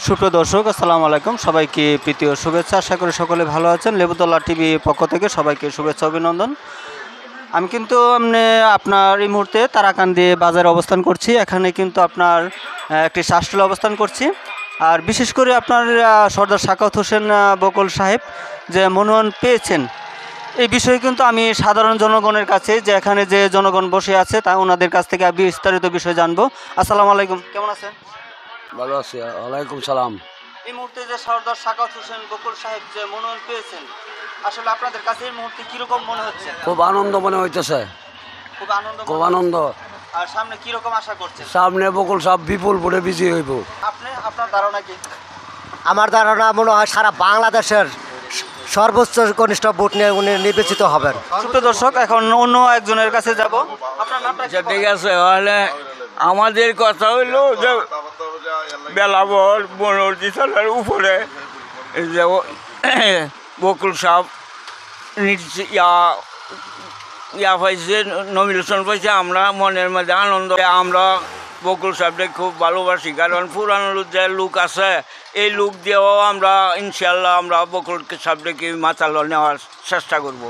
সুপ্রিয় দর্শক, আসসালামু আলাইকুম। সবাইকে প্রীতি ও শুভেচ্ছা। আশা করি সকলে ভালো আছেন। লেবুতলা টিভি পক্ষ থেকে সবাইকে শুভেচ্ছা অভিনন্দন। আমি কিন্তু আপনার এই মুহূর্তে তারাকান্দি বাজারে অবস্থান করছি। এখানে কিন্তু আপনার একটি শ্বাসটলে অবস্থান করছি। আর বিশেষ করে আপনার সর্দার সাখাওয়াত হোসেন বকুল সাহেব যে মনোনয়ন পেয়েছেন, এই বিষয়ে কিন্তু আমি সাধারণ জনগণের কাছে, যে এখানে যে জনগণ বসে আছে তা ওনাদের কাছ থেকে বিস্তারিত বিষয় জানবো। আসসালামু আলাইকুম, কেমন আছেন? ভালো আছি। ওয়ালাইকুম সালাম। এই মুহূর্তে যে সর্দার সাখাওয়াত হোসেন বকুল সাহেব যে মনোনয়ন পেয়েছেন, আসলে আপনাদের কাছে এই মুহূর্তে কিরকম মনে হচ্ছে? খুব আনন্দ মনে হইতেছে, খুব আনন্দ। খুব আনন্দ। আর সামনে কিরকম আশা করছেন? সামনে বকুল সব বিপুল ভোটে বিজয়ী হইব। আপনার ধারণা কি? আমার ধারণা মনে হয় সারা বাংলাদেশের সর্বোচ্চ কনিষ্ঠ ভোট নিয়ে উনি নির্বাচিত হবেন। সুপ্রিয় দর্শক, এখন অন্য একজনের কাছে যাব। আপনার নামটা কি? ঠিক আছে, তাহলে আমাদের কথা হইলো যে বেলাবর বনর্জি সালের উপরে এই যে বকুল সাহেব ইয়া পাইছে, নমিনেশন পাইছে। আমরা মনের মধ্যে আনন্দ, আমরা বকুল সাহেবকে খুব ভালোবাসি, কারণ পুরানো যে লোক আছে এই লোক দিয়েও আমরা ইনশাল্লাহ আমরা বকুল সাহেবকে মাতাল নেওয়ার চেষ্টা করব।